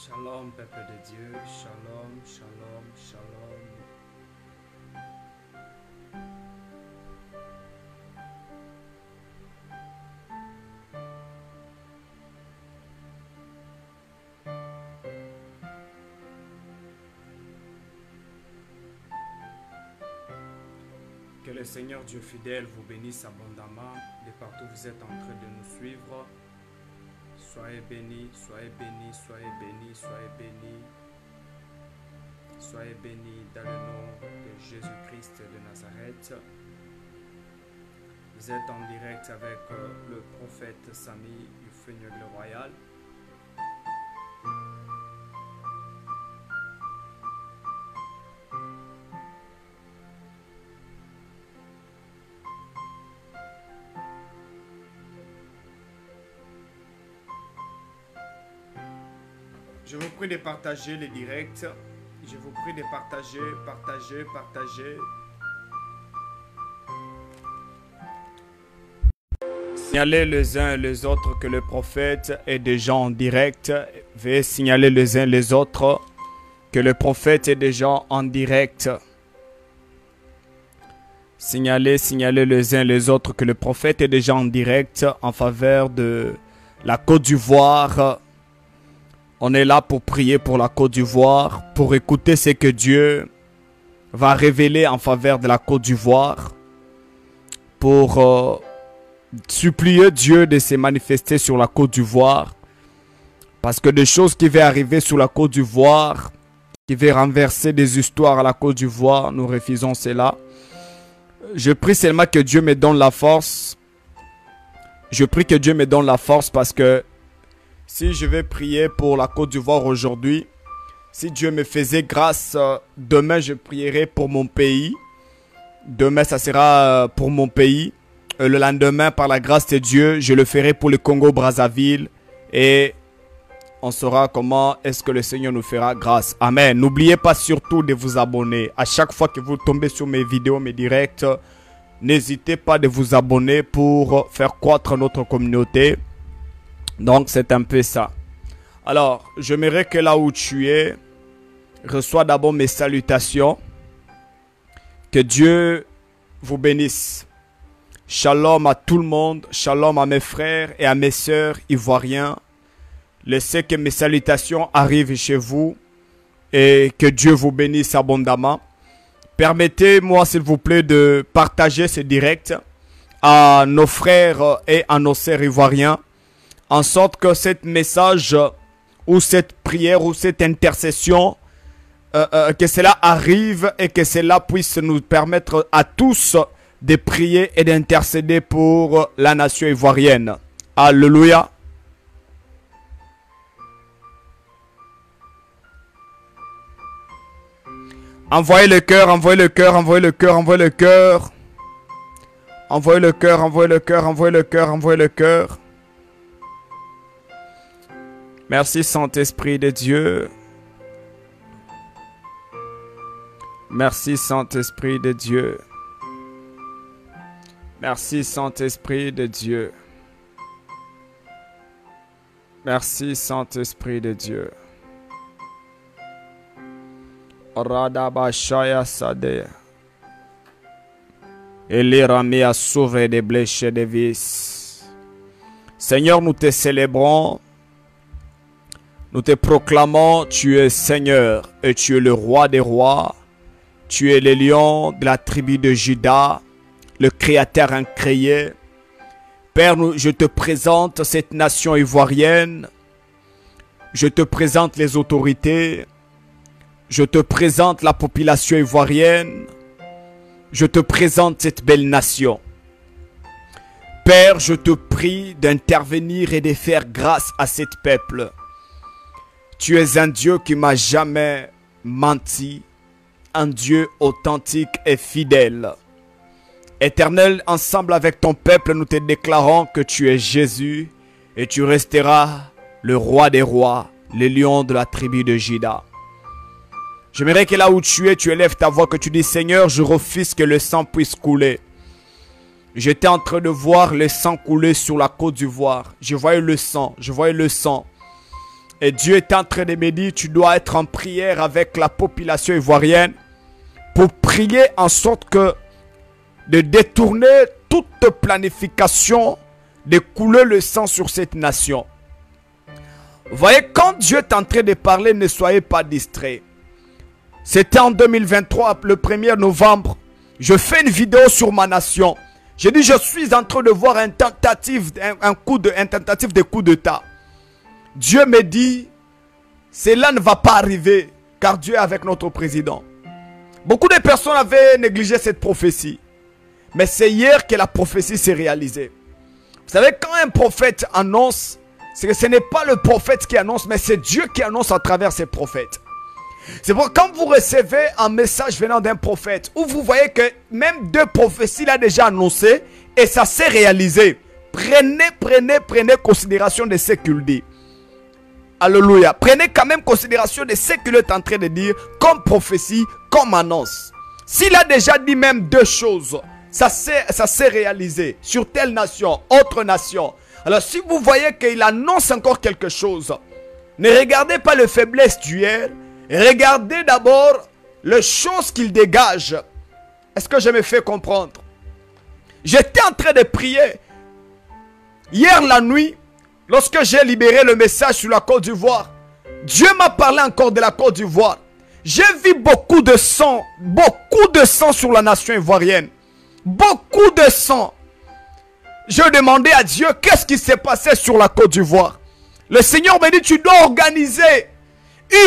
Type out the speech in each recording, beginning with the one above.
Shalom, peuple de Dieu, shalom, shalom, shalom. Que le Seigneur Dieu fidèle vous bénisse abondamment de partout où vous êtes en train de nous suivre. Soyez bénis, soyez bénis, soyez bénis, soyez bénis. Soyez bénis dans le nom de Jésus-Christ de Nazareth. Vous êtes en direct avec le prophète Samy du Feuigneugle Royal. Je vous prie de partager les directs. Je vous prie de partager, partager, partager. Signalez les uns et les autres que le prophète est déjà en direct. Veuillez signaler les uns et les autres que le prophète est déjà en direct. Signalez les uns et les autres que le prophète est déjà en direct en faveur de la Côte d'Ivoire. On est là pour prier pour la Côte d'Ivoire, pour écouter ce que Dieu va révéler en faveur de la Côte d'Ivoire, pour supplier Dieu de se manifester sur la Côte d'Ivoire, parce que des choses qui vont arriver sur la Côte d'Ivoire, qui vont renverser des histoires à la Côte d'Ivoire, nous refusons cela. Je prie seulement que Dieu me donne la force. Je prie que Dieu me donne la force parce que si je vais prier pour la Côte d'Ivoire aujourd'hui, si Dieu me faisait grâce, demain je prierai pour mon pays. Demain ça sera pour mon pays. Le lendemain, par la grâce de Dieu, je le ferai pour le Congo-Brazzaville. Et on saura comment est-ce que le Seigneur nous fera grâce. Amen. N'oubliez pas surtout de vous abonner. À chaque fois que vous tombez sur mes vidéos, mes directs, n'hésitez pas de vous abonner pour faire croître notre communauté. Donc, c'est un peu ça. Alors, j'aimerais que là où tu es, reçois d'abord mes salutations. Que Dieu vous bénisse. Shalom à tout le monde. Shalom à mes frères et à mes sœurs ivoiriens. Laissez que mes salutations arrivent chez vous. Et que Dieu vous bénisse abondamment. Permettez-moi, s'il vous plaît, de partager ce direct à nos frères et à nos sœurs ivoiriens, en sorte que ce message ou cette prière ou cette intercession, que cela arrive et que cela puisse nous permettre à tous de prier et d'intercéder pour la nation ivoirienne. Alléluia. Envoyez le cœur, envoyez le cœur, envoyez le cœur, envoyez le cœur. Envoyez le cœur, envoyez le cœur, envoyez le cœur, envoyez le cœur. Merci Saint-Esprit de Dieu. Merci Saint-Esprit de Dieu. Merci Saint-Esprit de Dieu. Merci Saint-Esprit de Dieu. Radabashaya Sade. Elirami a sauvé des blessés de vis. Seigneur, nous te célébrons. Nous te proclamons, tu es Seigneur et tu es le roi des rois. Tu es le lion de la tribu de Juda, le créateur incréé. Père, je te présente cette nation ivoirienne. Je te présente les autorités. Je te présente la population ivoirienne. Je te présente cette belle nation. Père, je te prie d'intervenir et de faire grâce à ce peuple. Tu es un Dieu qui m'a jamais menti, un Dieu authentique et fidèle. Éternel, ensemble avec ton peuple, nous te déclarons que tu es Jésus et tu resteras le roi des rois, le lion de la tribu de Juda. J'aimerais que là où tu es, tu élèves ta voix, que tu dis Seigneur, je refuse que le sang puisse couler. J'étais en train de voir le sang couler sur la Côte d'Ivoire. Je voyais le sang, je voyais le sang. Et Dieu est en train de me dire, tu dois être en prière avec la population ivoirienne pour prier en sorte que de détourner toute planification de couler le sang sur cette nation. Vous voyez, quand Dieu est en train de parler, ne soyez pas distraits. C'était en 2023, le 1er novembre. Je fais une vidéo sur ma nation. J'ai dit, je suis en train de voir une tentative de coup d'État. Dieu me dit, cela ne va pas arriver, car Dieu est avec notre président. Beaucoup de personnes avaient négligé cette prophétie. Mais c'est hier que la prophétie s'est réalisée. Vous savez, quand un prophète annonce, c'est que ce n'est pas le prophète qui annonce, mais c'est Dieu qui annonce à travers ses prophètes. C'est pourquoi quand vous recevez un message venant d'un prophète, où vous voyez que même deux prophéties l'ont déjà annoncé, et ça s'est réalisé, prenez considération de ce qu'il dit. Alléluia. Prenez quand même considération de ce qu'il est en train de dire, comme prophétie, comme annonce. S'il a déjà dit même deux choses, ça s'est réalisé sur telle nation, autre nation. Alors si vous voyez qu'il annonce encore quelque chose, ne regardez pas les faiblesses d'hier, regardez d'abord les choses qu'il dégage. Est-ce que je me fais comprendre? J'étais en train de prier hier la nuit, lorsque j'ai libéré le message sur la Côte d'Ivoire. Dieu m'a parlé encore de la Côte d'Ivoire. J'ai vu beaucoup de sang sur la nation ivoirienne. Beaucoup de sang. Je demandais à Dieu qu'est-ce qui s'est passé sur la Côte d'Ivoire. Le Seigneur m'a dit, tu dois organiser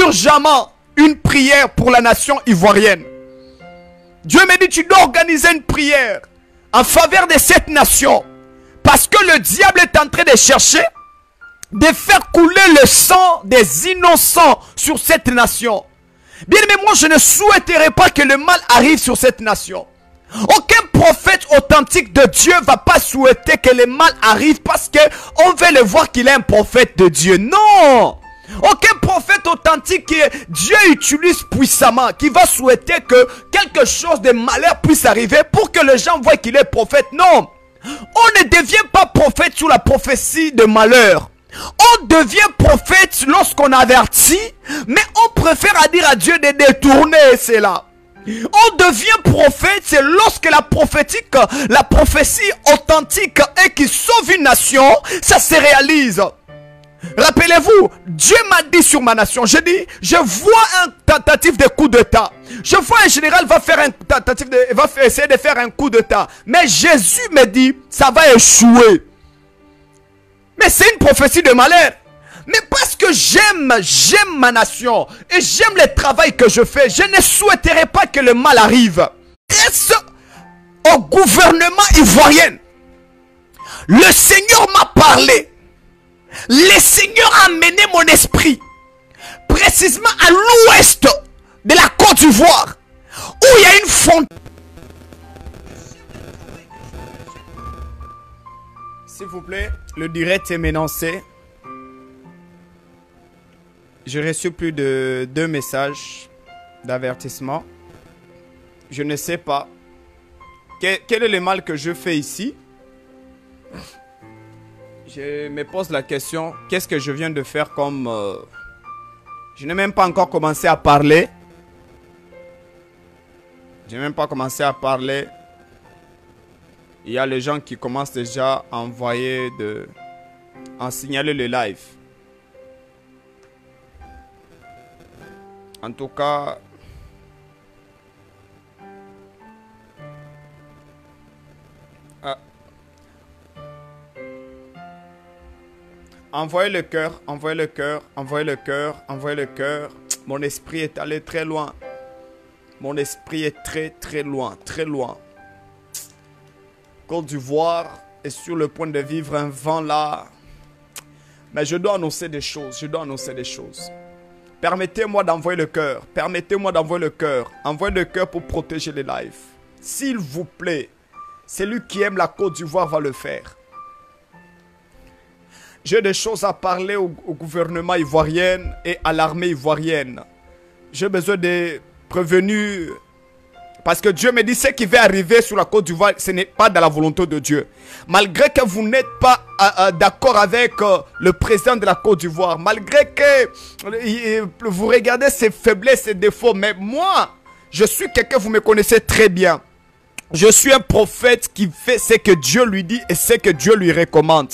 urgemment une prière pour la nation ivoirienne. Dieu m'a dit, tu dois organiser une prière en faveur de cette nation. Parce que le diable est en train de chercher de faire couler le sang des innocents sur cette nation. Bien aimé, moi je ne souhaiterais pas que le mal arrive sur cette nation. Aucun prophète authentique de Dieu ne va pas souhaiter que le mal arrive parce qu'on veut le voir qu'il est un prophète de Dieu. Non! Aucun prophète authentique que Dieu utilise puissamment qui va souhaiter que quelque chose de malheur puisse arriver pour que les gens voient qu'il est prophète. Non! On ne devient pas prophète sous la prophétie de malheur. On devient prophète lorsqu'on avertit, mais on préfère à dire à Dieu de détourner cela. On devient prophète, c'est lorsque la prophétie authentique et qui sauve une nation, ça se réalise. Rappelez-vous, Dieu m'a dit sur ma nation, je dis, je vois un tentative de coup d'État. Je vois un général va essayer de faire un coup d'État. Mais Jésus me dit, ça va échouer. Mais c'est une prophétie de malheur. Mais parce que j'aime ma nation et j'aime le travail que je fais, je ne souhaiterais pas que le mal arrive. Est-ce au gouvernement ivoirien? Le Seigneur m'a parlé. Le Seigneur a mené mon esprit précisément à l'ouest de la Côte d'Ivoire, où il y a une fontaine. S'il vous plaît, le direct est menacé. J'ai reçu plus de 2 messages d'avertissement. Je ne sais pas. Quel est le mal que je fais ici? Je me pose la question, qu'est-ce que je viens de faire comme... Je n'ai même pas encore commencé à parler. Je n'ai même pas commencé à parler. Il y a les gens qui commencent déjà à envoyer à signaler le live. En tout cas, envoyez le cœur, envoyez le cœur, envoyez le cœur, envoyez le cœur. Mon esprit est allé très loin. Mon esprit est très loin, très loin. Côte d'Ivoire est sur le point de vivre un vent là. Mais je dois annoncer des choses, je dois annoncer des choses. Permettez-moi d'envoyer le cœur. Permettez-moi d'envoyer le cœur. Envoyez le cœur pour protéger les lives. S'il vous plaît, celui qui aime la Côte d'Ivoire va le faire. J'ai des choses à parler au gouvernement ivoirien et à l'armée ivoirienne. J'ai besoin de prévenir Parce que Dieu me dit, ce qui va arriver sur la Côte d'Ivoire, ce n'est pas dans la volonté de Dieu. Malgré que vous n'êtes pas d'accord avec le président de la Côte d'Ivoire, malgré que vous regardez ses faiblesses, ses défauts, mais moi, je suis quelqu'un, vous me connaissez très bien. Je suis un prophète qui fait ce que Dieu lui dit et ce que Dieu lui recommande.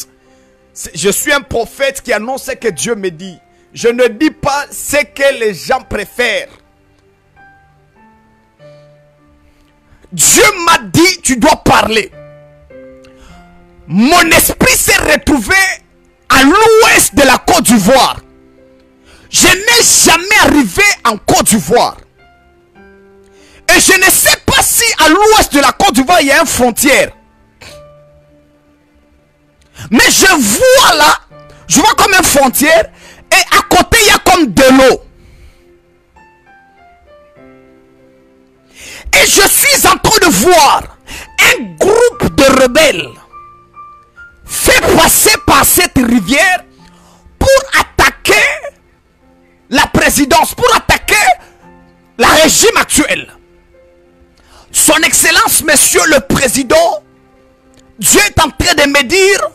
Je suis un prophète qui annonce ce que Dieu me dit. Je ne dis pas ce que les gens préfèrent. Dieu m'a dit, tu dois parler. Mon esprit s'est retrouvé à l'ouest de la Côte d'Ivoire. Je n'ai jamais arrivé en Côte d'Ivoire. Et je ne sais pas si à l'ouest de la Côte d'Ivoire, il y a une frontière. Mais je vois là, je vois comme une frontière. Et à côté, il y a comme de l'eau. Et je suis en train de voir un groupe de rebelles fait passer par cette rivière pour attaquer la présidence, pour attaquer le régime actuel. Son Excellence, Monsieur le Président, Dieu est en train de me dire,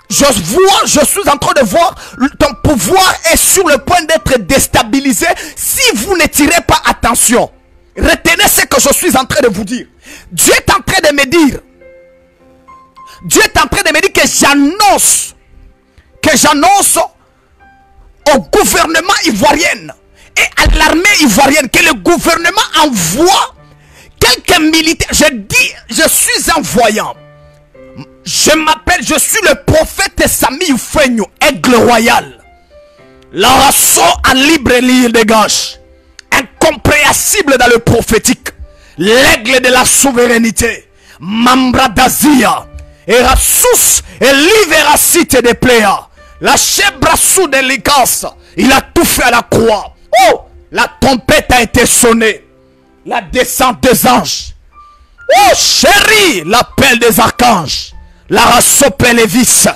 je suis en train de voir, ton pouvoir est sur le point d'être déstabilisé si vous ne tirez pas attention. Retenez ce que je suis en train de vous dire. Dieu est en train de me dire, Dieu est en train de me dire que j'annonce au gouvernement ivoirien et à l'armée ivoirienne que le gouvernement envoie quelques militaires. Je dis, je suis un voyant. Je suis le prophète Sami Ufenyo, aigle royal. La raison à libre libre de gauche. Incompréhensible dans le prophétique. L'aigle de la souveraineté. Mambra d'Azia. Erasus et l'Iveracite de Pléa. La chèvre sous délicance. Il a tout fait à la croix. Oh! La trompette a été sonnée. La descente des anges. Oh chérie, l'appel des archanges. La race les vices.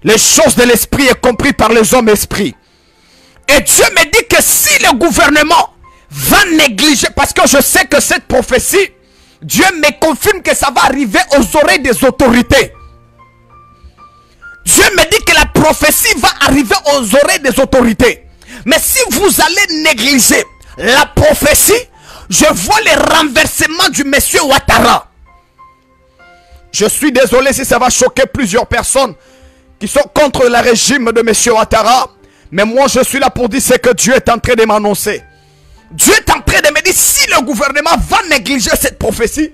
Les choses de l'esprit est compris par les hommes esprits. Et Dieu me dit que si le gouvernement va négliger, parce que je sais que cette prophétie, Dieu me confirme que ça va arriver aux oreilles des autorités. Dieu me dit que la prophétie va arriver aux oreilles des autorités. Mais si vous allez négliger la prophétie, je vois le renversement du monsieur Ouattara. Je suis désolé si ça va choquer plusieurs personnes qui sont contre le régime de monsieur Ouattara. Mais moi je suis là pour dire ce que Dieu est en train de m'annoncer. Dieu est en train de me dire, si le gouvernement va négliger cette prophétie,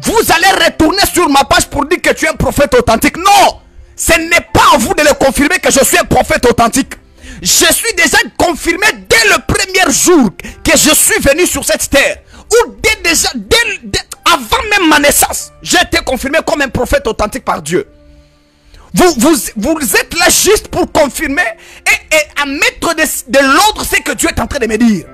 vous allez retourner sur ma page pour dire que tu es un prophète authentique. Non, ce n'est pas à vous de le confirmer que je suis un prophète authentique. Je suis déjà confirmé dès le premier jour que je suis venu sur cette terre. Ou avant même ma naissance, j'ai été confirmé comme un prophète authentique par Dieu. Vous êtes là juste pour confirmer et à mettre de l'ordre ce que Dieu est en train de me dire.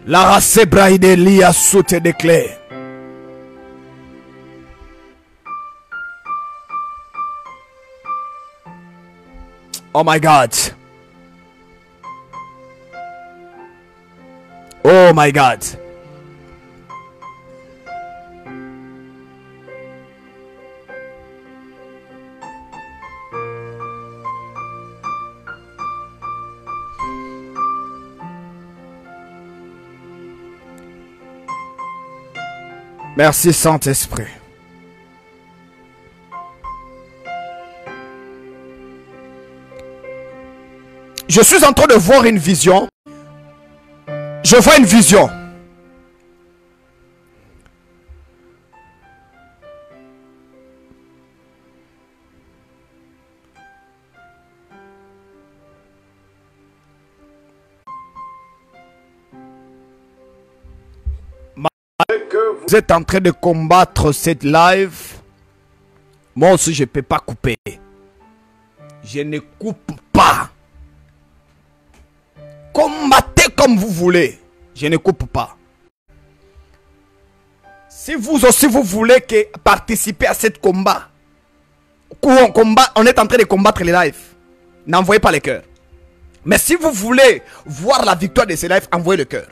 La race braide lia soute de clés. Oh my God. Oh my God. Merci Saint-Esprit. Je suis en train de voir une vision. Je vois une vision. Que vous êtes en train de combattre cette live, moi aussi je ne peux pas couper. Je ne coupe pas. Combattez comme vous voulez. Je ne coupe pas. Si vous aussi vous voulez participer à ce combat, on est en train de combattre les lives, n'envoyez pas les cœurs. Mais si vous voulez voir la victoire de ces lives, envoyez le cœur.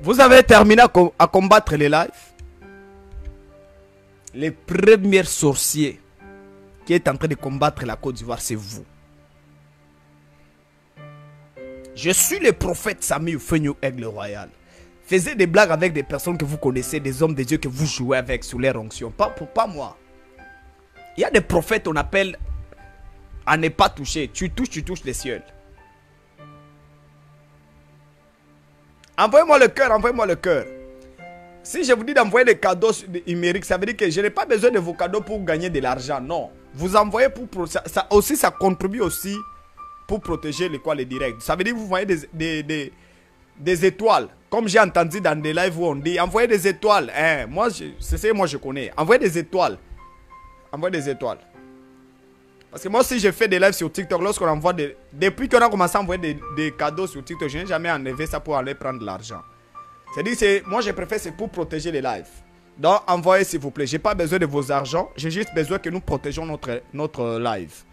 Vous avez terminé à combattre les lives. Les premiers sorciers qui est en train de combattre la Côte d'Ivoire, c'est vous. Je suis le prophète Sami Oufenyo Aigle Royal. Faisez des blagues avec des personnes que vous connaissez, des hommes de Dieu que vous jouez avec sous leur onction. Pas moi. Il y a des prophètes on appelle à ne pas toucher. Tu touches les cieux. Envoyez-moi le cœur, envoyez-moi le cœur. Si je vous dis d'envoyer des cadeaux numériques, ça veut dire que je n'ai pas besoin de vos cadeaux pour gagner de l'argent. Non. Vous envoyez pour... Ça contribue aussi pour protéger les directs. Ça veut dire que vous voyez des étoiles. Comme j'ai entendu dans des lives où on dit, envoyez des étoiles. Hein, c'est ce que moi je connais. Envoyez des étoiles. Envoyez des étoiles. Parce que moi aussi j'ai fait des lives sur TikTok. Lorsqu'on envoie depuis qu'on a commencé à envoyer des cadeaux sur TikTok, je n'ai jamais enlevé ça pour aller prendre de l'argent. C'est-à-dire moi je préfère c'est pour protéger les lives. Donc envoyez s'il vous plaît. J'ai pas besoin de vos argents. J'ai juste besoin que nous protégeons notre live.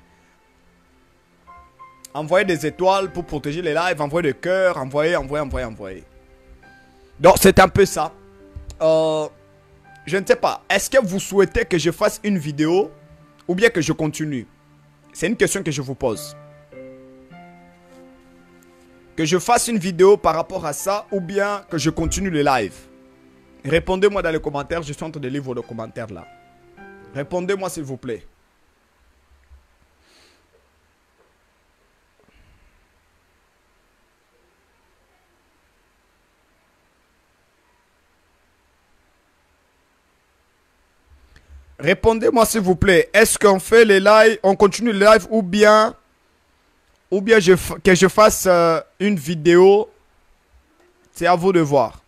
Envoyez des étoiles pour protéger les lives. Envoyez des cœurs. Envoyez. Donc c'est un peu ça. Je ne sais pas. Est-ce que vous souhaitez que je fasse une vidéo ou bien que je continue? C'est une question que je vous pose. Que je fasse une vidéo par rapport à ça ou bien que je continue le live? Répondez-moi dans les commentaires. Je suis en train de lire vos commentaires là. Répondez-moi s'il vous plaît. Répondez-moi s'il vous plaît. Est-ce qu'on fait les lives, on continue les lives ou bien que je fasse une vidéo? C'est à vous de voir.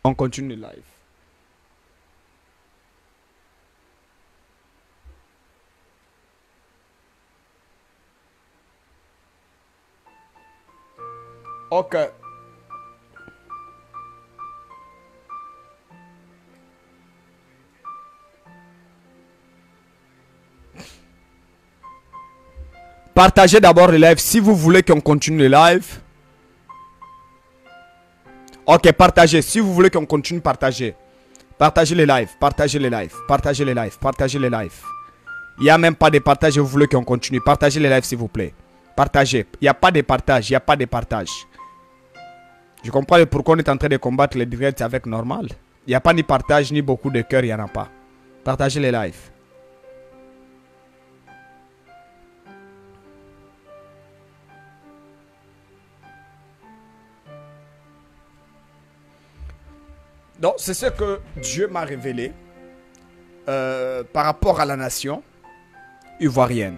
On continue le live. Ok. Partagez d'abord le live si vous voulez qu'on continue le live. Ok, partagez. Si vous voulez qu'on continue, partagez. Partagez les lives, partagez les lives, partagez les lives, partagez les lives. Il n'y a même pas de partage et vous voulez qu'on continue. Partagez les lives s'il vous plaît. Partagez. Il n'y a pas de partage, il n'y a pas de partage. Je comprends pourquoi on est en train de combattre les directs avec normal. Il n'y a pas ni partage, ni beaucoup de cœur, il n'y en a pas. Partagez les lives. Donc, c'est ce que Dieu m'a révélé par rapport à la nation ivoirienne.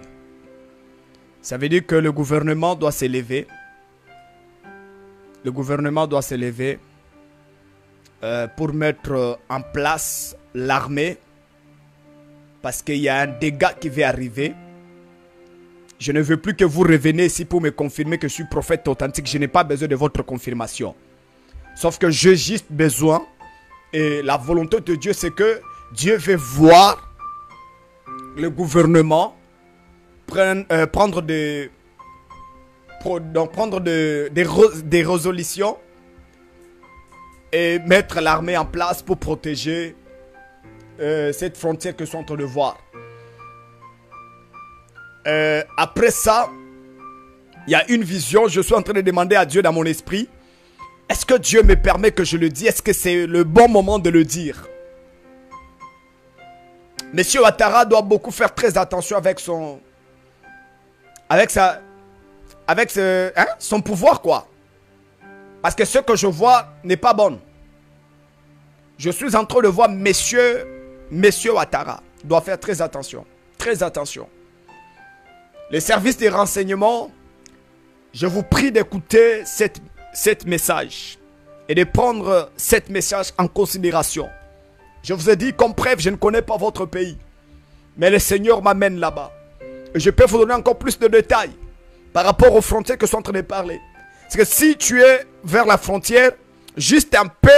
Ça veut dire que le gouvernement doit s'élever. Le gouvernement doit s'élever pour mettre en place l'armée parce qu'il y a un dégât qui va arriver. Je ne veux plus que vous reveniez ici pour me confirmer que je suis prophète authentique. Je n'ai pas besoin de votre confirmation. Sauf que j'ai juste besoin, et la volonté de Dieu, c'est que Dieu veut voir le gouvernement prendre des résolutions et mettre l'armée en place pour protéger cette frontière que sont en train de voir. Après ça, il y a une vision. Je suis en train de demander à Dieu dans mon esprit, est-ce que Dieu me permet que je le dise? Est-ce que c'est le bon moment de le dire? Monsieur Ouattara doit beaucoup faire très attention avec son... son pouvoir, quoi. Parce que ce que je vois n'est pas bon. Je suis en train de voir Monsieur Ouattara doit faire très attention. Très attention. Les services des renseignements, je vous prie d'écouter cette message et de prendre cette message en considération. Je vous ai dit comme preuve, je ne connais pas votre pays, mais le Seigneur m'amène là-bas. Et je peux vous donner encore plus de détails par rapport aux frontières que je suis en train de parler. Parce que si tu es vers la frontière, juste un peu,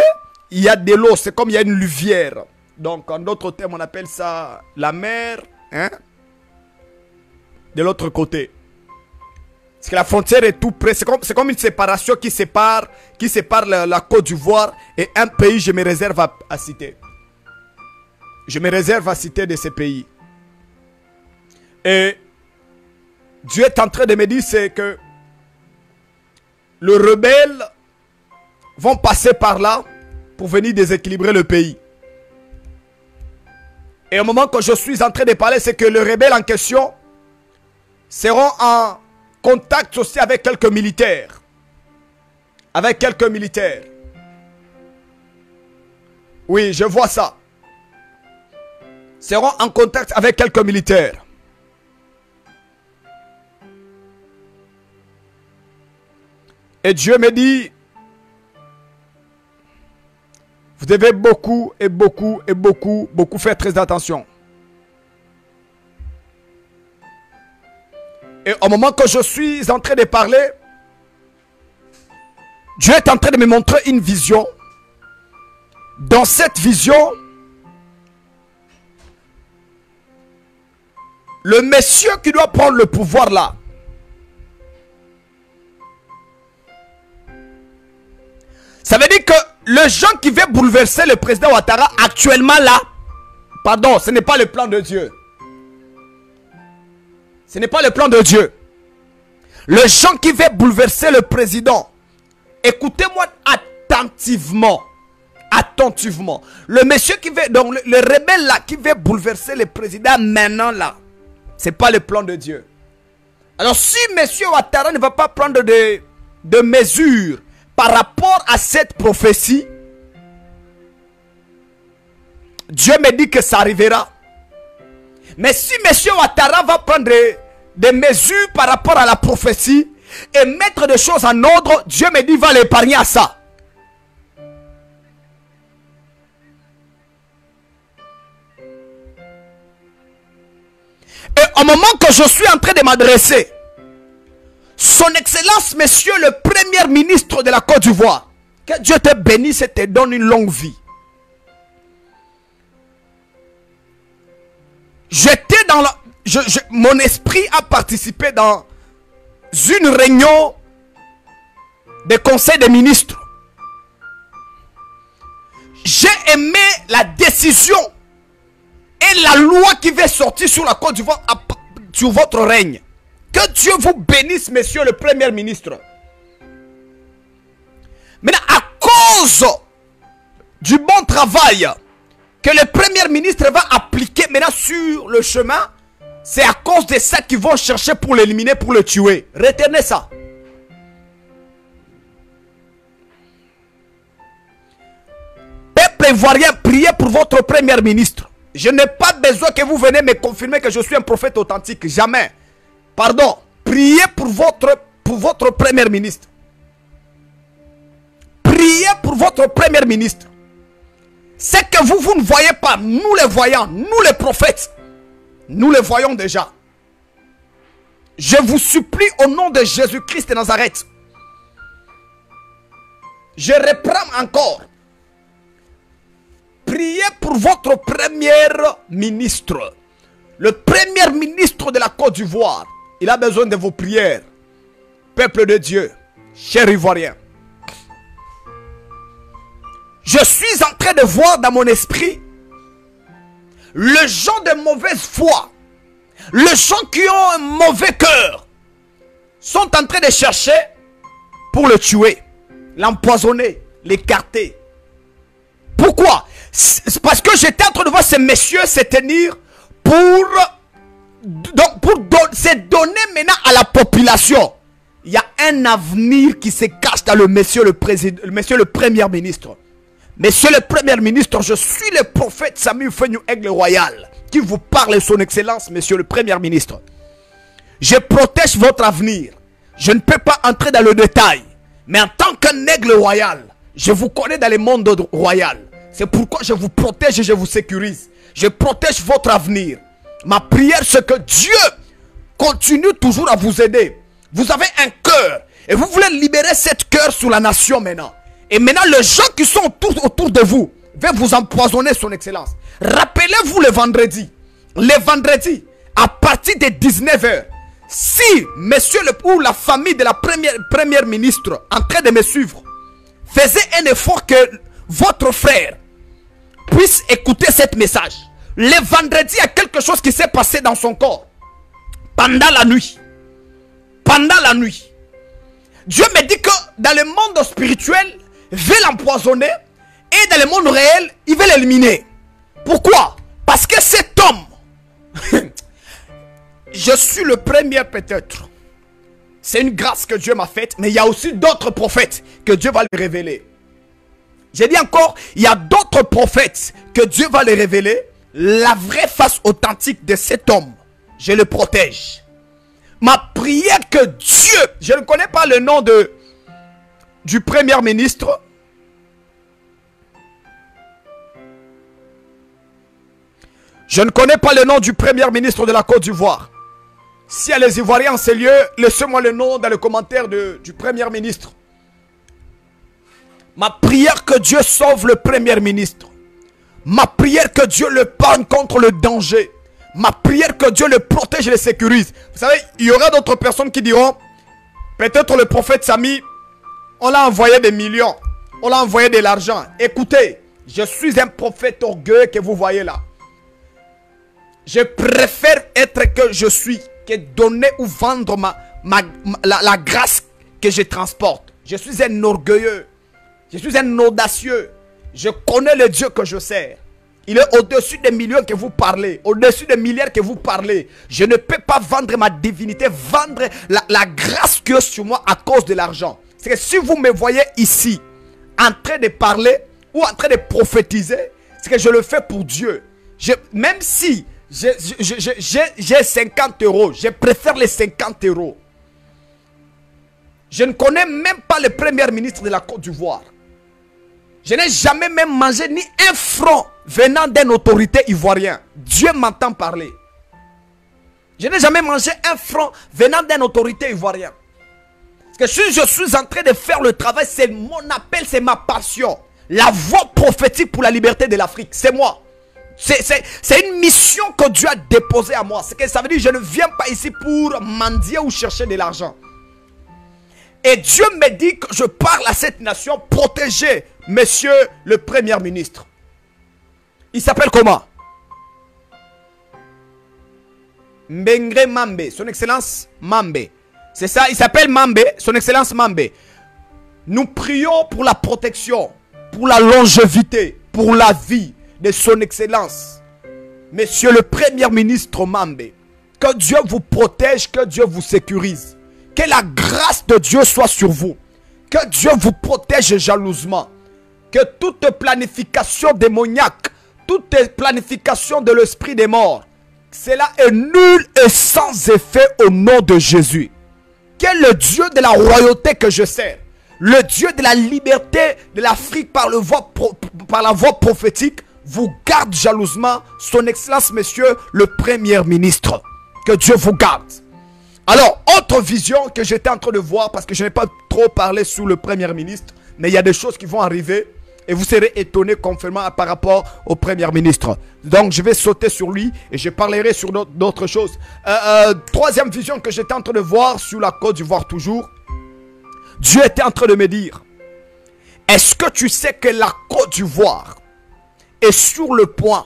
il y a de l'eau. C'est comme il y a une luvière. Donc, en d'autres termes, on appelle ça la mer, hein, de l'autre côté. Parce que la frontière est tout près. C'est comme une séparation qui sépare la Côte d'Ivoire et un pays, je me réserve à citer. Je me réserve à citer de ces pays. Et Dieu est en train de me dire, c'est que les rebelles vont passer par là pour venir déséquilibrer le pays. Et au moment que je suis en train de parler, c'est que les rebelles en question seront en contact aussi avec quelques militaires. Avec quelques militaires. Oui, je vois ça. Seront en contact avec quelques militaires. Et Dieu me dit, vous devez beaucoup faire très attention. Et au moment que je suis en train de parler, Dieu est en train de me montrer une vision. Dans cette vision, le monsieur qui doit prendre le pouvoir là, ça veut dire que le gens qui veut bouleverser le président Ouattara actuellement là, pardon, ce n'est pas le plan de Dieu. Ce n'est pas le plan de Dieu. Le gens qui veut bouleverser le président, écoutez-moi attentivement. Attentivement. Le monsieur qui veut, donc le rebelle là, qui veut bouleverser le président maintenant là, c'est pas le plan de Dieu. Alors si monsieur Ouattara ne va pas prendre de mesures par rapport à cette prophétie, Dieu me dit que ça arrivera. Mais si M. Ouattara va prendre des mesures par rapport à la prophétie et mettre des choses en ordre, Dieu me dit qu'il va l'épargner à ça. Et au moment que je suis en train de m'adresser, Son Excellence, Monsieur le Premier ministre de la Côte d'Ivoire, que Dieu te bénisse et te donne une longue vie. J'étais dans la... mon esprit a participé dans une réunion des conseils des ministres. J'ai aimé la décision et la loi qui va sortir sur la Côte d'Ivoire sur votre règne. Que Dieu vous bénisse, Monsieur le Premier ministre. Maintenant, à cause du bon travail que le Premier ministre va appliquer maintenant sur le chemin, c'est à cause de ça qu'ils vont chercher pour l'éliminer, pour le tuer. Retenez ça. Peuple ivoirien, priez pour votre Premier ministre. Je n'ai pas besoin que vous venez me confirmer que je suis un prophète authentique. Jamais. Pardon. Priez pour votre Premier ministre. Priez pour votre Premier ministre. C'est que vous ne voyez pas. Nous les voyons. Nous les prophètes. Nous les voyons déjà. Je vous supplie au nom de Jésus-Christ de Nazareth. Je reprends encore. Priez pour votre Premier ministre. Le Premier ministre de la Côte d'Ivoire. Il a besoin de vos prières. Peuple de Dieu, chers Ivoiriens. je suis en train de voir dans mon esprit les gens de mauvaise foi, les gens qui ont un mauvais cœur, sont en train de chercher pour le tuer, l'empoisonner, l'écarter. Pourquoi? C'est parce que j'étais en train de voir ces messieurs se tenir pour se donner maintenant à la population. Il y a un avenir qui se cache dans le monsieur le premier ministre. Monsieur le premier ministre, je suis le prophète Samuel Fenyu Aigle Royal qui vous parle, son excellence, monsieur le premier ministre. Je protège votre avenir. Je ne peux pas entrer dans le détail. Mais en tant qu'un aigle royal, je vous connais dans le monde royal. C'est pourquoi je vous protège et je vous sécurise. Je protège votre avenir. Ma prière, c'est que Dieu continue toujours à vous aider. Vous avez un cœur et vous voulez libérer cet cœur sur la nation maintenant. Et maintenant, les gens qui sont autour de vous vont vous empoisonner, son excellence. Rappelez-vous le vendredi. Le vendredi, à partir de 19 h, si monsieur ou la famille de la première ministre en train de me suivre faisait un effort que votre frère puisse écouter ce message. Le vendredi, il y a quelque chose qui s'est passé dans son corps. Pendant la nuit. Pendant la nuit. Dieu me dit que dans le monde spirituel, il veut l'empoisonner. Et dans le monde réel, il veut l'éliminer. Pourquoi? Parce que cet homme, je suis le premier peut-être. C'est une grâce que Dieu m'a faite. Mais il y a aussi d'autres prophètes que Dieu va les révéler. J'ai dit encore, il y a d'autres prophètes que Dieu va les révéler. La vraie face authentique de cet homme, je le protège. Ma prière que Dieu, je ne connais pas le nom du premier ministre. Je ne connais pas le nom du premier ministre de la Côte d'Ivoire. Si elle est Ivoiriens en ces lieux, laissez-moi le nom dans le commentaire du premier ministre. Ma prière que Dieu sauve le premier ministre. Ma prière que Dieu le parle contre le danger. Ma prière que Dieu le protège et le sécurise. Vous savez, il y aura d'autres personnes qui diront, peut-être le prophète Sami, on l'a envoyé des millions. On l'a envoyé de l'argent. Écoutez, je suis un prophète orgueilleux que vous voyez là. Je préfère être que je suis que donner ou vendre la grâce que je transporte. Je suis un orgueilleux. Je suis un audacieux. Je connais le Dieu que je sers. Il est au-dessus des millions que vous parlez. Au-dessus des milliards que vous parlez. Je ne peux pas vendre ma divinité. Vendre la grâce qui est sur moi à cause de l'argent. C'est que si vous me voyez ici en train de parler ou en train de prophétiser, c'est que je le fais pour Dieu. Même si j'ai 50 euros, je préfère les 50 euros. Je ne connais même pas le premier ministre de la Côte d'Ivoire. Je n'ai jamais même mangé ni un franc venant d'une autorité ivoirienne. Dieu m'entend parler. Je n'ai jamais mangé un franc venant d'une autorité ivoirienne. Parce que si je suis en train de faire le travail, c'est mon appel, c'est ma passion. La voix prophétique pour la liberté de l'Afrique, c'est moi. C'est une mission que Dieu a déposée à moi. C'est que ça veut dire que je ne viens pas ici pour mendier ou chercher de l'argent. Et Dieu me dit que je parle à cette nation, protéger monsieur le premier ministre. Il s'appelle comment? Mbengre Mambe, son excellence Mambe. C'est ça, il s'appelle Mambe, son excellence Mambe. Nous prions pour la protection, pour la longévité, pour la vie de son excellence, monsieur le premier ministre Mambe. Que Dieu vous protège, que Dieu vous sécurise. Que la grâce de Dieu soit sur vous. Que Dieu vous protège jalousement. Que toute planification démoniaque, toute planification de l'esprit des morts, cela est nul et sans effet au nom de Jésus. Que le Dieu de la royauté que je sers, le Dieu de la liberté de l'Afrique par la voie prophétique, vous garde jalousement, son excellence monsieur le premier ministre. Que Dieu vous garde. Alors, autre vision que j'étais en train de voir, parce que je n'ai pas trop parlé sous le premier ministre, mais il y a des choses qui vont arriver et vous serez étonnés conformément par rapport au premier ministre. Donc, je vais sauter sur lui et je parlerai sur d'autres choses. Troisième vision que j'étais en train de voir sur la Côte d'Ivoire toujours. Dieu était en train de me dire, Est-ce que tu sais que la Côte d'Ivoire est sur le point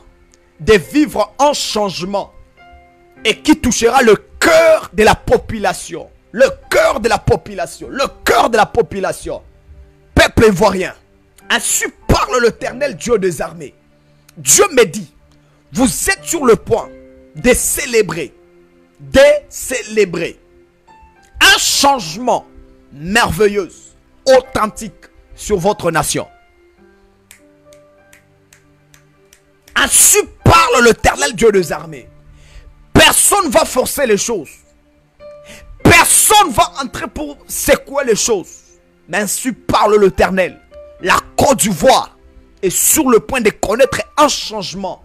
de vivre un changement et qui touchera le cœur de la population? Le cœur de la population. Le cœur de la population. Peuple ivoirien, ainsi parle l'Éternel Dieu des armées. Dieu me dit, vous êtes sur le point de célébrer un changement merveilleux, authentique sur votre nation. Ainsi parle l'Éternel Dieu des armées. Personne ne va forcer les choses. Personne ne va entrer pour secouer les choses. Mais ainsi parle l'Éternel. La Côte d'Ivoire est sur le point de connaître un changement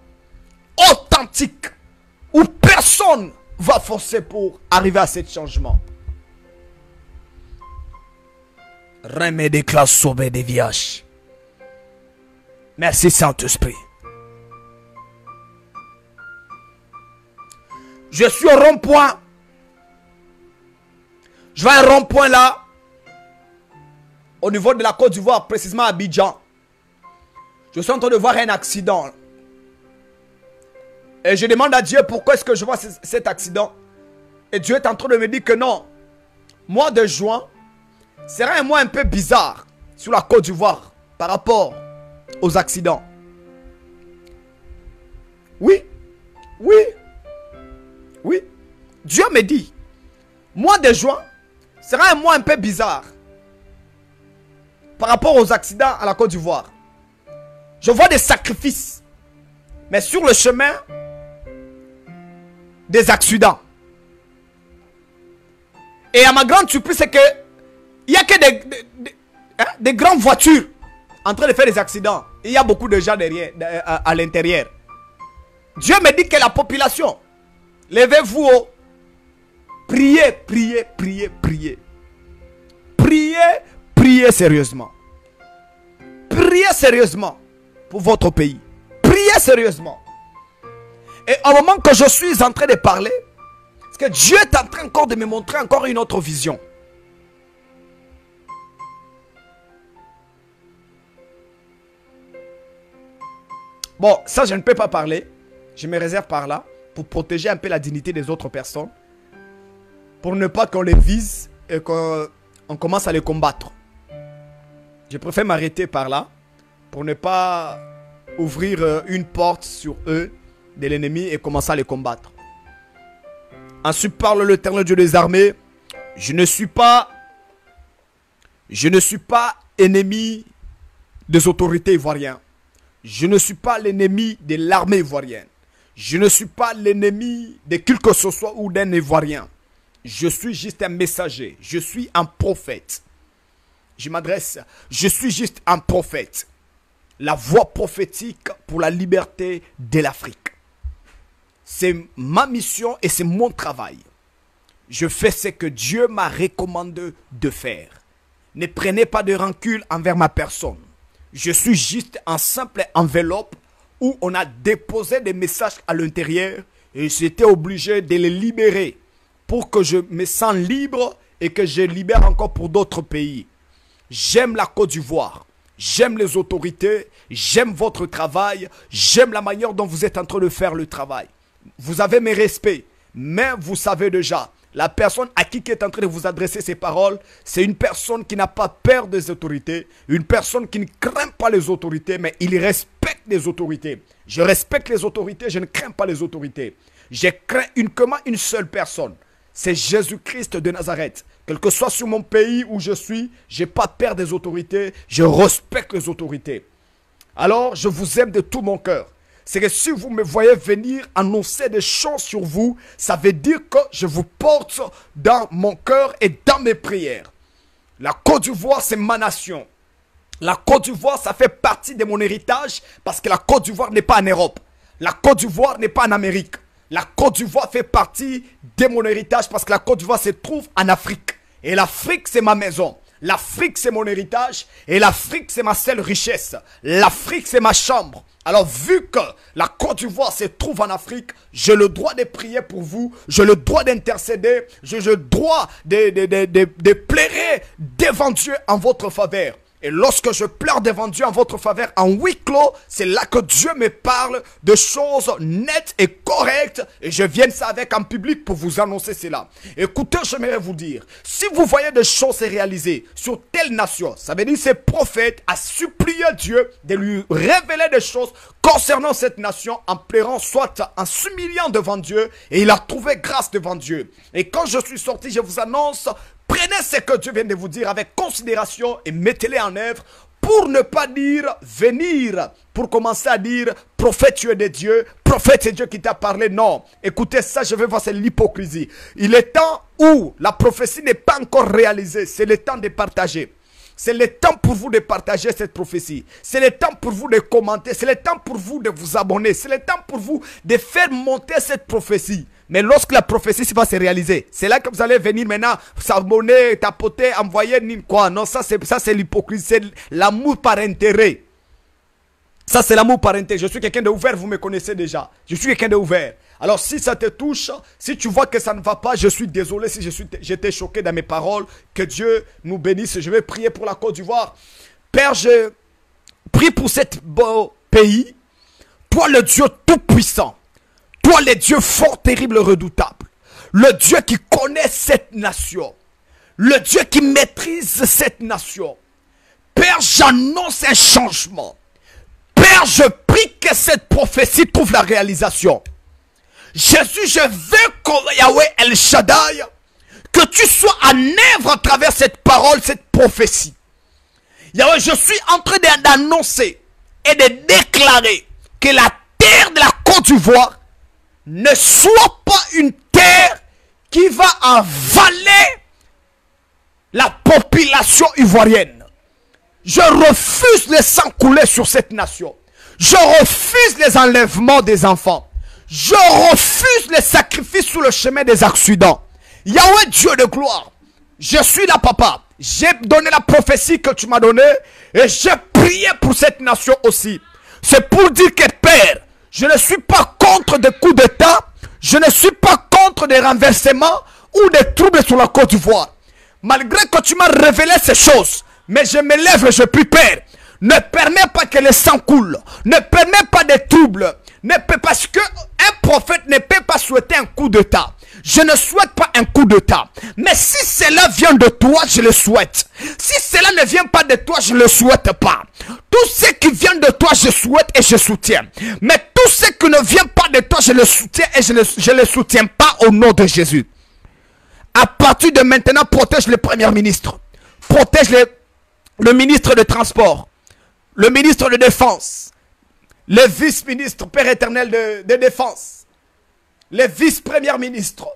authentique où personne va forcer pour arriver à ce changement. Remets des classes sauvées des viages. Merci Saint-Esprit. Je suis au rond-point. Je vais à un rond-point là. Au niveau de la Côte d'Ivoire, précisément à Abidjan. Je suis en train de voir un accident. Et je demande à Dieu pourquoi est-ce que je vois cet accident. Et Dieu est en train de me dire que non. Mois de juin sera un mois un peu bizarre sur la Côte d'Ivoire par rapport aux accidents. Oui. Oui. Oui. Dieu me dit, mois de juin sera un mois un peu bizarre par rapport aux accidents à la Côte d'Ivoire. Je vois des sacrifices. Mais sur le chemin, des accidents. Et à ma grande surprise, c'est que il n'y a que des grandes voitures en train de faire des accidents. Il y a beaucoup de gens derrière, à l'intérieur. Dieu me dit que la population, levez-vous, priez, priez, priez, priez. Priez, priez sérieusement. Priez sérieusement pour votre pays. Priez sérieusement. Et au moment que je suis en train de parler, parce que Dieu est en train encore de me montrer encore une autre vision. Bon, ça je ne peux pas parler. Je me réserve par là pour protéger un peu la dignité des autres personnes. Pour ne pas qu'on les vise et qu'on commence à les combattre. Je préfère m'arrêter par là pour ne pas ouvrir une porte sur eux de l'ennemi et commencer à les combattre. Ensuite parle l'Éternel Dieu des armées. Je ne suis pas ennemi des autorités ivoiriennes. Je ne suis pas l'ennemi de l'armée ivoirienne. Je ne suis pas l'ennemi de qui que ce soit ou d'un Ivoirien. Je suis juste un messager. Je suis un prophète. Je suis juste un prophète. La voix prophétique pour la liberté de l'Afrique. C'est ma mission et c'est mon travail. Je fais ce que Dieu m'a recommandé de faire. Ne prenez pas de rancune envers ma personne. Je suis juste un simple enveloppe où on a déposé des messages à l'intérieur et j'étais obligé de les libérer pour que je me sente libre et que je libère encore pour d'autres pays. J'aime la Côte d'Ivoire, j'aime les autorités, j'aime votre travail, j'aime la manière dont vous êtes en train de faire le travail. Vous avez mes respects, mais vous savez déjà, la personne à qui est en train de vous adresser ces paroles, c'est une personne qui n'a pas peur des autorités, une personne qui ne craint pas les autorités, mais il respecte les autorités. Je respecte les autorités, je ne crains pas les autorités. Je crains uniquement une seule personne, c'est Jésus-Christ de Nazareth. Quel que soit sur mon pays où je suis, je n'ai pas peur des autorités, je respecte les autorités. Alors, je vous aime de tout mon cœur. C'est que si vous me voyez venir annoncer des choses sur vous, ça veut dire que je vous porte dans mon cœur et dans mes prières. La Côte d'Ivoire, c'est ma nation. La Côte d'Ivoire, ça fait partie de mon héritage parce que la Côte d'Ivoire n'est pas en Europe. La Côte d'Ivoire n'est pas en Amérique. La Côte d'Ivoire fait partie de mon héritage parce que la Côte d'Ivoire se trouve en Afrique. Et l'Afrique, c'est ma maison. L'Afrique, c'est mon héritage. Et l'Afrique, c'est ma seule richesse. L'Afrique, c'est ma chambre. Alors, vu que la Côte d'Ivoire se trouve en Afrique, j'ai le droit de prier pour vous. J'ai le droit d'intercéder. J'ai le droit de plaider devant Dieu en votre faveur. Et lorsque je pleure devant Dieu en votre faveur, en huis clos, c'est là que Dieu me parle de choses nettes et correctes. Et je viens ça avec en public pour vous annoncer cela. Écoutez, j'aimerais vous dire, si vous voyez des choses se réaliser sur telle nation, ça veut dire que ce prophète a supplié Dieu de lui révéler des choses concernant cette nation en pleurant, soit en s'humiliant devant Dieu. Et il a trouvé grâce devant Dieu. Et quand je suis sorti, je vous annonce, prenez ce que Dieu vient de vous dire avec considération et mettez-les en œuvre pour ne pas dire venir, pour commencer à dire prophète tu es de Dieu, prophète c'est Dieu qui t'a parlé. Non, écoutez ça, je vais voir, c'est l'hypocrisie. Il est temps où la prophétie n'est pas encore réalisée, c'est le temps de partager. C'est le temps pour vous de partager cette prophétie. C'est le temps pour vous de commenter. C'est le temps pour vous de vous abonner. C'est le temps pour vous de faire monter cette prophétie. Mais lorsque la prophétie va se réaliser, c'est là que vous allez venir maintenant s'abonner, tapoter, envoyer quoi. Non, ça c'est l'hypocrisie, c'est l'amour par intérêt. Ça c'est l'amour par intérêt. Je suis quelqu'un d'ouvert, vous me connaissez déjà. Je suis quelqu'un d'ouvert. Alors si ça te touche, si tu vois que ça ne va pas, je suis désolé si j'étais choqué dans mes paroles. Que Dieu nous bénisse. Je vais prier pour la Côte d'Ivoire. Père, je prie pour cet beau pays. Toi le Dieu tout-puissant. Toi le Dieu fort, terrible, redoutable. Le Dieu qui connaît cette nation. Le Dieu qui maîtrise cette nation. Père, j'annonce un changement. Père, je prie que cette prophétie trouve la réalisation. Jésus, je veux que Yahweh El Shaddai, que tu sois en œuvre à travers cette parole, cette prophétie. Yahweh, je suis en train d'annoncer et de déclarer que la terre de la Côte d'Ivoire ne soit pas une terre qui va avaler la population ivoirienne. Je refuse le sang coulé sur cette nation. Je refuse les enlèvements des enfants. Je refuse les sacrifices sur le chemin des accidents. Yahweh Dieu de gloire, je suis là papa. J'ai donné la prophétie que tu m'as donnée et j'ai prié pour cette nation aussi. C'est pour dire que Père, je ne suis pas contre des coups d'état. Je ne suis pas contre des renversements ou des troubles sur la Côte d'Ivoire. Malgré que tu m'as révélé ces choses, mais je me lève et je prie Père. Ne permets pas que le sang coule. Ne permets pas des troubles. Parce que un prophète ne peut pas souhaiter un coup d'état. Je ne souhaite pas un coup d'état. Mais si cela vient de toi, je le souhaite. Si cela ne vient pas de toi, je ne le souhaite pas. Tout ce qui vient de toi, je souhaite et je soutiens. Mais tout ce qui ne vient pas de toi, je le soutiens et je ne le soutiens pas au nom de Jésus. À partir de maintenant, protège le Premier ministre. Protège le ministre de Transport. Le ministre de Défense. Le vice-ministre, Père éternel de Défense. Le vice-premier ministre.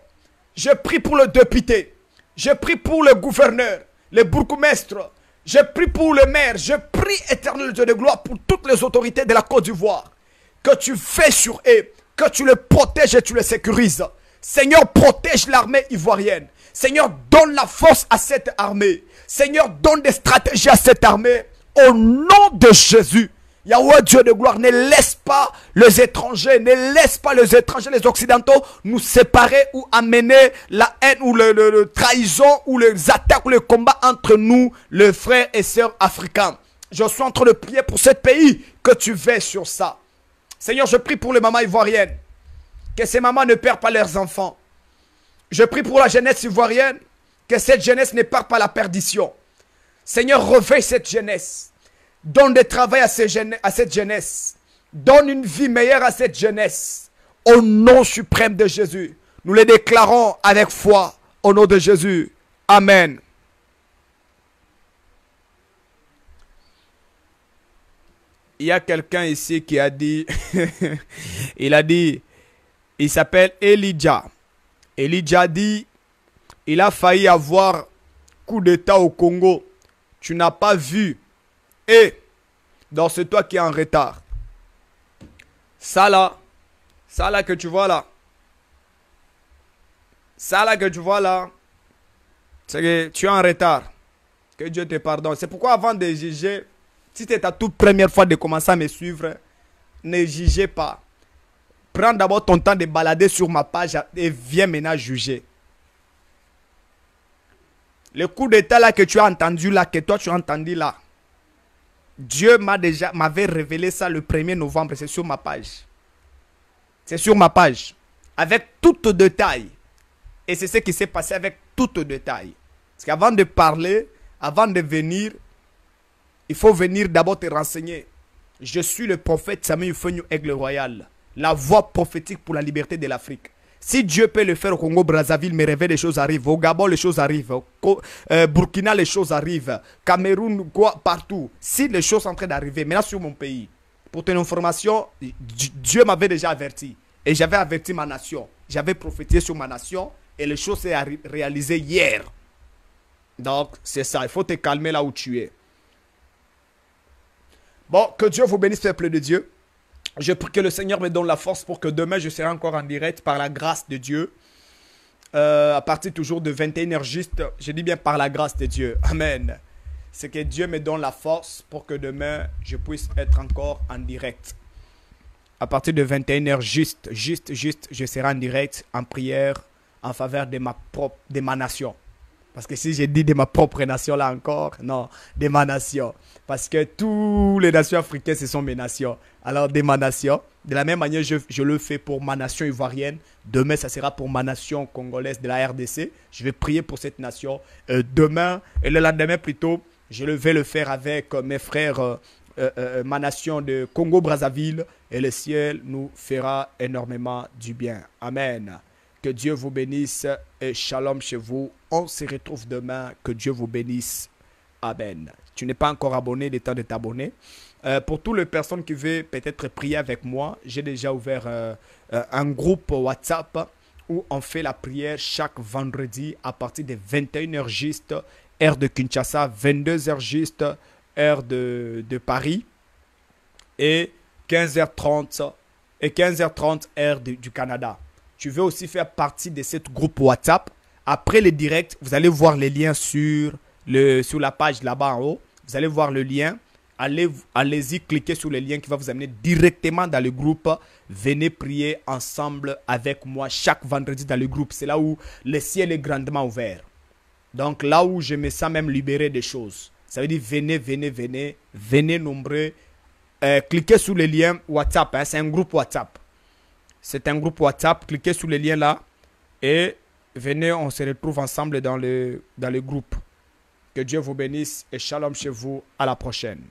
Je prie pour le député. Je prie pour le gouverneur. Le bourgmestre. Je prie pour le maire. Je prie, éternel Dieu de gloire, pour toutes les autorités de la Côte d'Ivoire. Que tu fais sur eux. Que tu les protèges et tu les sécurises. Seigneur, protège l'armée ivoirienne. Seigneur, donne la force à cette armée. Seigneur, donne des stratégies à cette armée. Au nom de Jésus. Yahweh Dieu de gloire, ne laisse pas les étrangers, ne laisse pas les étrangers, les occidentaux nous séparer ou amener la haine ou le trahison ou les attaques ou les combats entre nous, les frères et sœurs africains. Je suis en train de prier pour ce pays, que tu veilles sur ça. Seigneur, je prie pour les mamans ivoiriennes, que ces mamans ne perdent pas leurs enfants. Je prie pour la jeunesse ivoirienne, que cette jeunesse ne parte pas à la perdition. Seigneur, réveille cette jeunesse. Donne du travail à cette jeunesse. Donne une vie meilleure à cette jeunesse. Au nom suprême de Jésus. Nous les déclarons avec foi. Au nom de Jésus. Amen. Il y a quelqu'un ici qui a dit, il s'appelle Elijah. Elijah dit, il a failli avoir coup d'état au Congo. Tu n'as pas vu. Et, donc c'est toi qui es en retard. Ça là que tu vois là. Ça là que tu vois là. C'est que tu es en retard. Que Dieu te pardonne. C'est pourquoi avant de juger, si c'est ta toute première fois de commencer à me suivre, ne jugez pas. Prends d'abord ton temps de balader sur ma page et viens maintenant juger. Le coup d'état là que tu as entendu là, que toi tu as entendu là, Dieu m'avait révélé ça le 1er novembre. C'est sur ma page. C'est sur ma page. Avec tout détail. Et c'est ce qui s'est passé avec tout détail. Parce qu'avant de parler, avant de venir, il faut venir d'abord te renseigner. Je suis le prophète Samuel Fenyu Aigle Royal. La voix prophétique pour la liberté de l'Afrique. Si Dieu peut le faire au Congo-Brazzaville, mes rêves, les choses arrivent. Au Gabon, les choses arrivent. Au Burkina, les choses arrivent. Cameroun, quoi, partout. Si les choses sont en train d'arriver, maintenant sur mon pays, pour ton information, Dieu m'avait déjà averti. Et j'avais averti ma nation. J'avais prophétisé sur ma nation. Et les choses s'est réalisées hier. Donc, c'est ça. Il faut te calmer là où tu es. Bon, que Dieu vous bénisse, peuple de Dieu. Je prie que le Seigneur me donne la force pour que demain je serai encore en direct par la grâce de Dieu. À partir toujours de 21h juste. Je dis bien par la grâce de Dieu. Amen. C'est que Dieu me donne la force pour que demain je puisse être encore en direct. À partir de 21h juste, je serai en direct, en prière, en faveur de ma nation. Parce que si j'ai dit de ma propre nation là encore, non, de ma nation. Parce que toutes les nations africaines, ce sont mes nations. Alors de ma nation, de la même manière, je le fais pour ma nation ivoirienne. Demain, ça sera pour ma nation congolaise de la RDC. Je vais prier pour cette nation. Demain, et le lendemain plutôt, je vais le faire avec mes frères, ma nation de Congo-Brazzaville. Et le ciel nous fera énormément du bien. Amen. Que Dieu vous bénisse et shalom chez vous. On se retrouve demain. Que Dieu vous bénisse. Amen. Tu n'es pas encore abonné, il est temps de t'abonner. Pour toutes les personnes qui veulent peut-être prier avec moi, j'ai déjà ouvert un groupe WhatsApp où on fait la prière chaque vendredi à partir de 21h juste, heure de Kinshasa, 22h juste, heure de Paris, et 15h30, heure du Canada. Tu veux aussi faire partie de ce groupe WhatsApp. Après le direct, vous allez voir les liens sur la page là-bas en haut. Vous allez voir le lien. Allez-y, cliquez sur le lien qui va vous amener directement dans le groupe. Venez prier ensemble avec moi chaque vendredi dans le groupe. C'est là où le ciel est grandement ouvert. Donc là où je me sens même libéré des choses. Ça veut dire venez nombreux. Cliquez sur le lien WhatsApp. Hein, c'est un groupe WhatsApp. C'est un groupe WhatsApp. Cliquez sur le lien là et venez, on se retrouve ensemble dans le groupe. Que Dieu vous bénisse et shalom chez vous. À la prochaine.